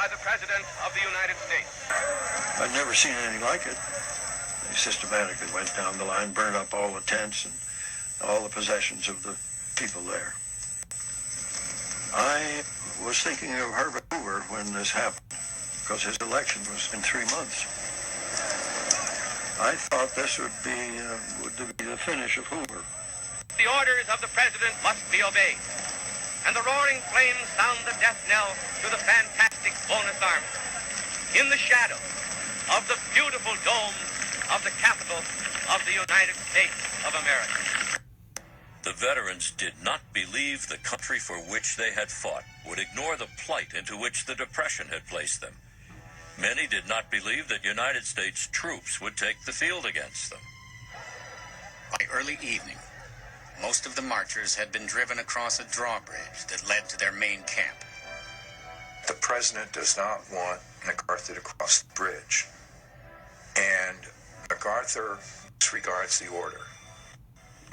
by the President of the United States. I've never seen anything like it. They systematically went down the line, burned up all the tents and all the possessions of the people there. I was thinking of Herbert Hoover when this happened, because his election was in 3 months. I thought this would be the finish of Hoover. The orders of the President must be obeyed, and the roaring flames sound the death knell to the fantastic Bonus Army. In the shadow of the beautiful dome of the Capitol of the United States of America. The veterans did not believe the country for which they had fought would ignore the plight into which the Depression had placed them. Many did not believe that United States troops would take the field against them. By early evening, most of the marchers had been driven across a drawbridge that led to their main camp. The president does not want MacArthur to cross the bridge, and MacArthur disregards the order.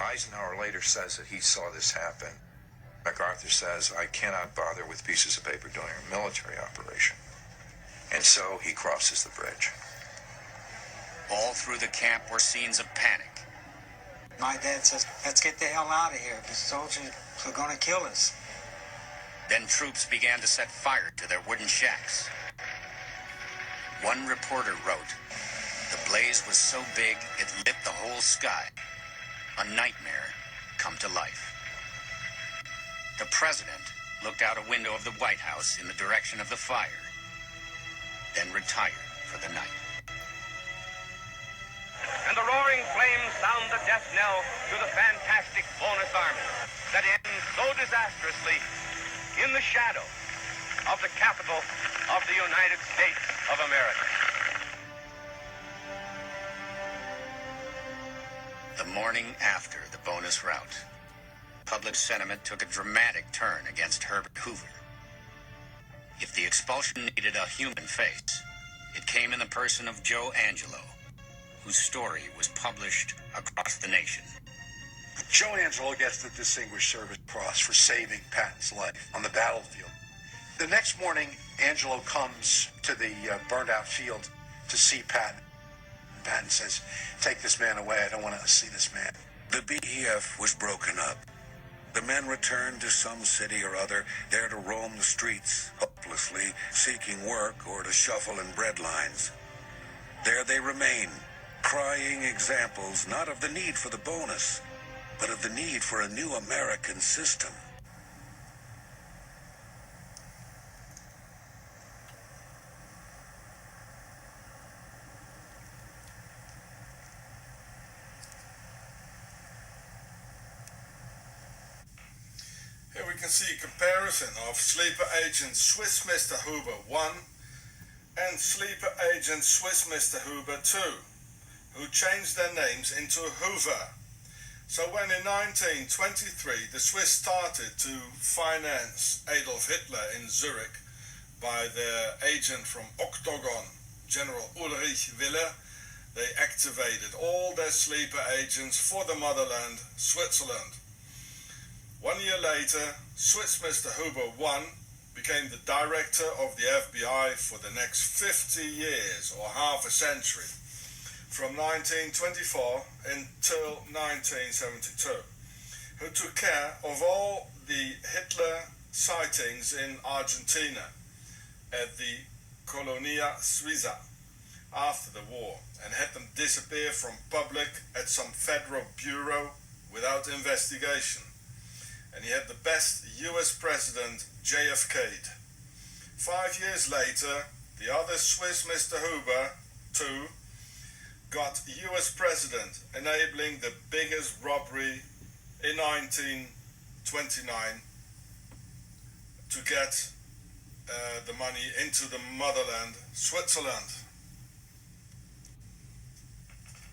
Eisenhower later says that he saw this happen. MacArthur says, I cannot bother with pieces of paper during a military operation. And so he crosses the bridge. All through the camp were scenes of panic. My dad says, let's get the hell out of here. The soldiers are going to kill us. Then troops began to set fire to their wooden shacks. One reporter wrote, the blaze was so big it lit the whole sky. A nightmare come to life. The president looked out a window of the White House in the direction of the fire, then retired for the night. And the roaring flames sound the death knell to the fantastic Bonus Army that ends so disastrously in the shadow of the Capitol of the United States of America. The morning after the bonus rout, public sentiment took a dramatic turn against Herbert Hoover. If the expulsion needed a human face, it came in the person of Joe Angelo, whose story was published across the nation. Joe Angelo gets the Distinguished Service Cross for saving Patton's life on the battlefield. The next morning, Angelo comes to the burned-out field to see Patton. Patton says, take this man away. I don't want to see this man. The BEF was broken up. The men returned to some city or other, there to roam the streets, hopelessly seeking work or to shuffle in bread lines. There they remain, crying examples not of the need for the bonus, but of the need for a new American system. Here we can see a comparison of Sleeper Agent Swiss Mr. Hoover 1 and Sleeper Agent Swiss Mr. Hoover 2, who changed their names into Hoover. So when in 1923 the Swiss started to finance Adolf Hitler in Zurich by their agent from Octagon, General Ulrich Wille, they activated all their sleeper agents for the motherland, Switzerland. 1 year later, Swiss Mr. Hoover 1 became the director of the FBI for the next 50 years, or half a century, from 1924 until 1972, who took care of all the Hitler sightings in Argentina at the Colonia Suiza after the war, and had them disappear from public at some federal bureau without investigation. And he had the best US president JFK'd. 5 years later, the other Swiss Mr. Hoover 2 got US president, enabling the biggest robbery in 1929 to get the money into the motherland, Switzerland.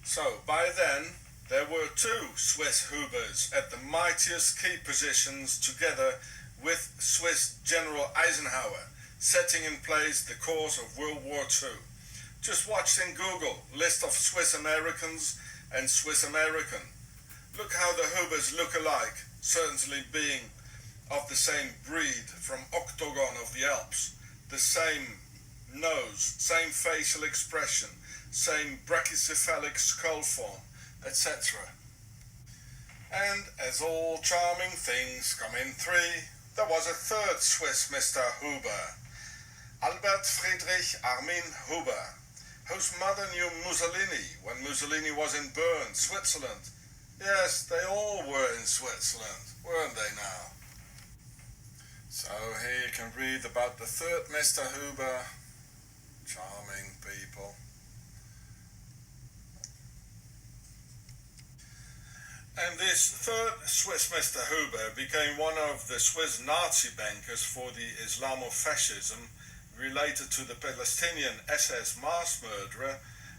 So by then, there were 2 Swiss Hoovers at the mightiest key positions together with Swiss General Eisenhower, setting in place the course of World War II. Just watch in Google, list of Swiss Americans and Swiss American. Look how the Hoovers look alike, certainly being of the same breed from Octagon of the Alps, the same nose, same facial expression, same brachycephalic skull form, etc. And as all charming things come in three, there was a third Swiss Mr. Huber, Albert Friedrich Armin Huber, whose mother knew Mussolini when Mussolini was in Bern, Switzerland. Yes, they all were in Switzerland, weren't they now? So here you can read about the third Mr. Huber. Charming people. And this third Swiss Mr. Huber became one of the Swiss Nazi bankers for the Islamofascism related to the Palestinian SS mass murderer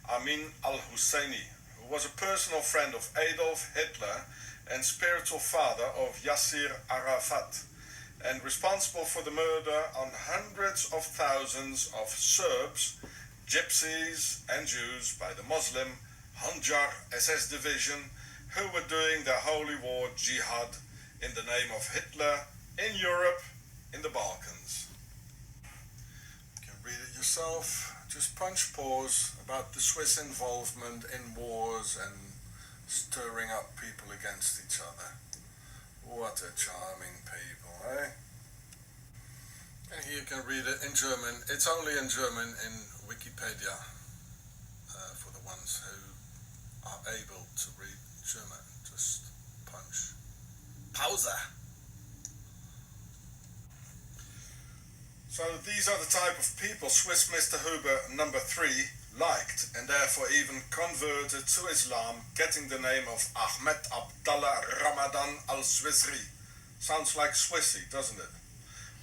Amin al-Husseini, who was a personal friend of Adolf Hitler and spiritual father of Yasser Arafat, and responsible for the murder on hundreds of thousands of Serbs, Gypsies and Jews by the Muslim Handjar SS division who were doing their holy war jihad in the name of Hitler in Europe, in the Balkans. You can read it yourself. Just punch pause about the Swiss involvement in wars and stirring up people against each other. What a charming people, eh? And here you can read it in German. It's only in German in Wikipedia for the ones who are able to read German. Just punch Pause. So these are the type of people Swiss Mr. Huber number 3 liked, and therefore even converted to Islam, getting the name of Ahmed Abdallah Ramadan al-Swissri. Sounds like Swissy, doesn't it?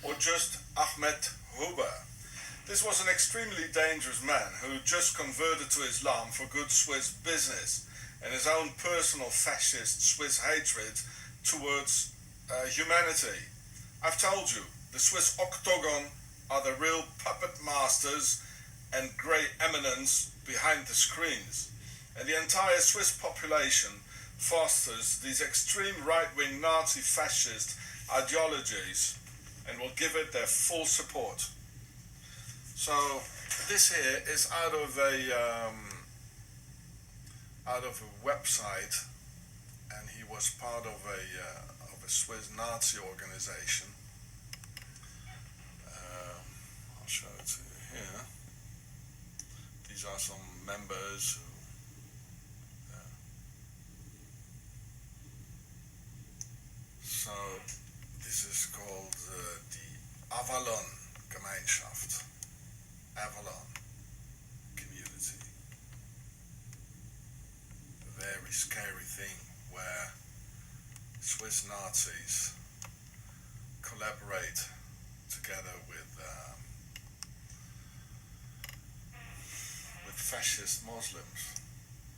Or just Ahmed Huber. This was an extremely dangerous man who just converted to Islam for good Swiss business and his own personal fascist Swiss hatred towards humanity. I've told you, the Swiss octagon are the real puppet masters and grey eminence behind the screens. And the entire Swiss population fosters these extreme right-wing Nazi fascist ideologies and will give it their full support. So this here is out of a website, and he was part of a Swiss Nazi organization. I'll show it to you here. These are some members who so this is called the Avalon Gemeinschaft. Avalon community. A very scary thing where Swiss Nazis collaborate together with fascist Muslims.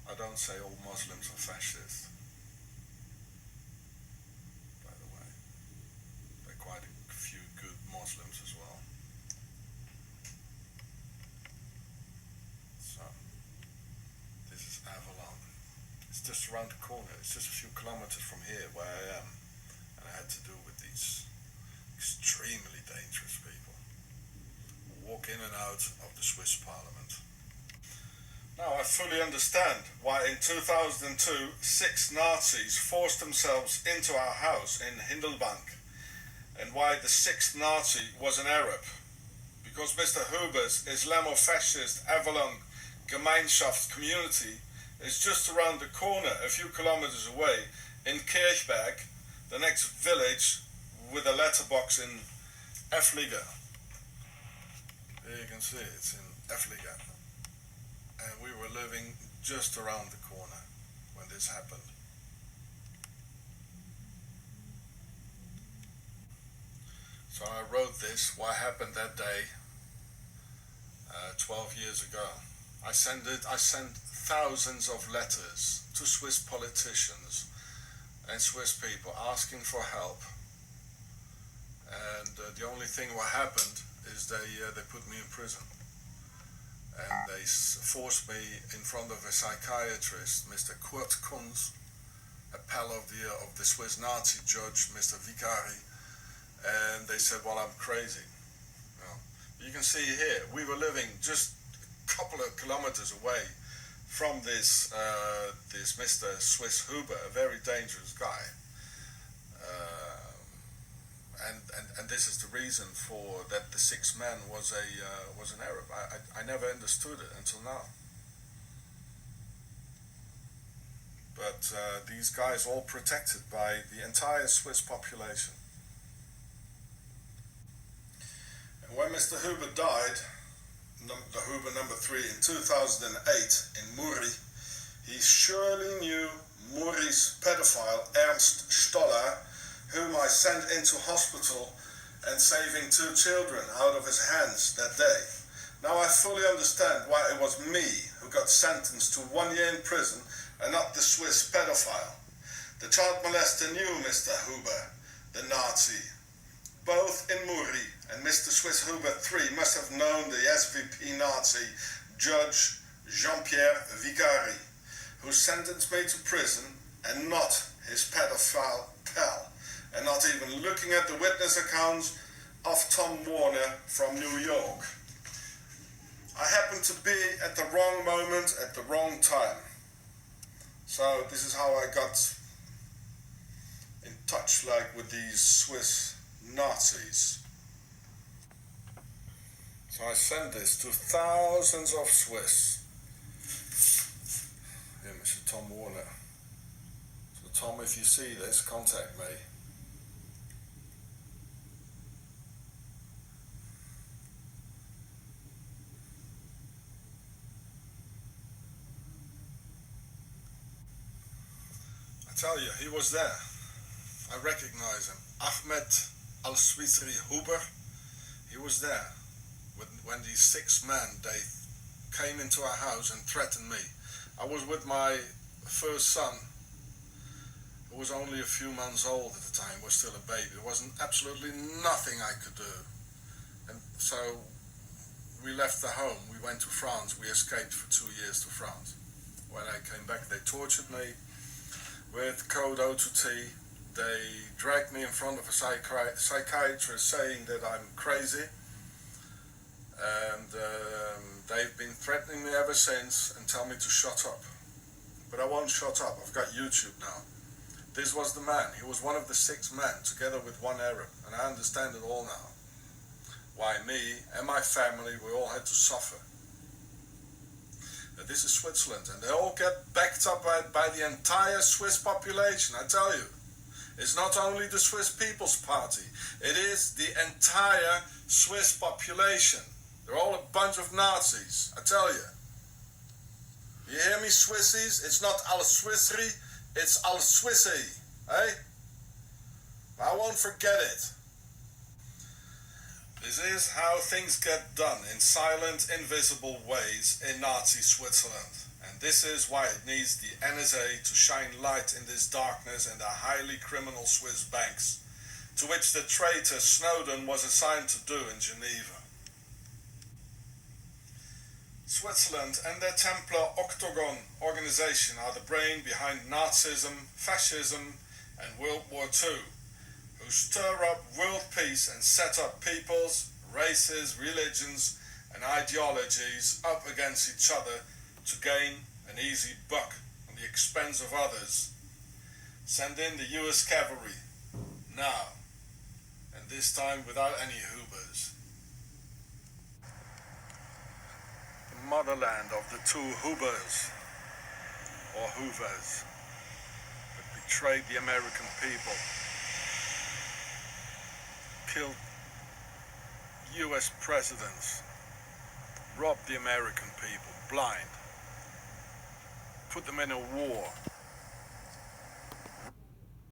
I don't say all Muslims are fascist, by the way. There are quite a few good Muslims as well. So, this is Avalon. It's just around the corner. It's just a few kilometers from here where I am. And I had to deal with these extremely dangerous people who walk in and out of the Swiss parliament. Now I fully understand why in 2002 6 Nazis forced themselves into our house in Hindelbank, and why the 6th Nazi was an Arab. Because Mr. Huber's Islamofascist Avalon Gemeinschaft community is just around the corner, a few kilometers away, in Kirchberg, the next village with a letterbox in Efliger. There you can see it, it's in Efliger. And we were living just around the corner when this happened. So I wrote this, what happened that day 12 years ago. I sent thousands of letters to Swiss politicians and Swiss people asking for help. And the only thing what happened is they put me in prison. And they forced me in front of a psychiatrist, Mr. Kurt Kunz, a pal of the Swiss Nazi judge, Mr. Vicari, and they said, well, I'm crazy. No. You can see here, we were living just a couple of kilometers away from this Mr. Swiss Huber, a very dangerous guy. And this is the reason for that the sixth man was an Arab. I never understood it until now. But these guys all protected by the entire Swiss population. And when Mr. Huber died, the Huber number 3 in 2008 in Muri, he surely knew Muri's pedophile Ernst Stoller, whom I sent into hospital and saving 2 children out of his hands that day. Now I fully understand why it was me who got sentenced to 1 year in prison and not the Swiss pedophile. The child molester knew Mr. Huber, the Nazi. Both in Muri and Mr. Swiss Huber III must have known the SVP Nazi Judge Jean-Pierre Vigari, who sentenced me to prison and not his pedophile pal, and not even looking at the witness accounts of Tom Warner from New York. I happened to be at the wrong moment at the wrong time. So this is how I got in touch with these Swiss Nazis. So I sent this to thousands of Swiss. Here, Mr. Tom Warner. So Tom, if you see this, contact me. I tell you, he was there. I recognize him. Ahmed Al-Swisri Huber. He was there when these 6 men, they came into our house and threatened me. I was with my first son, who was only a few months old at the time, was still a baby. There wasn't absolutely nothing I could do. And so we left the home. We went to France. We escaped for 2 years to France. When I came back, they tortured me with code O2T. They dragged me in front of a psychiatrist saying that I'm crazy, and they've been threatening me ever since and tell me to shut up. But I won't shut up. I've got YouTube now. This was the man. He was one of the 6 men, together with 1 Arab, and I understand it all now. Why me and my family, we all had to suffer. This is Switzerland, and they all get backed up by the entire Swiss population, I tell you. It's not only the Swiss People's Party, it is the entire Swiss population. They're all a bunch of Nazis, I tell you. You hear me, Swissies? It's not Al-Swissri, it's Al-Swissi, eh? I won't forget it. This is how things get done in silent, invisible ways in Nazi Switzerland. And this is why it needs the NSA to shine light in this darkness in the highly criminal Swiss banks, to which the traitor Snowden was assigned to do in Geneva. Switzerland and their Templar Octagon organization are the brain behind Nazism, fascism, and World War II. Who stir up world peace and set up peoples, races, religions, and ideologies up against each other to gain an easy buck on the expense of others. Send in the US cavalry, now, and this time without any Hubers. The motherland of the 2 Hubers, or Hoovers, that betrayed the American people. Killed US presidents, robbed the American people blind, put them in a war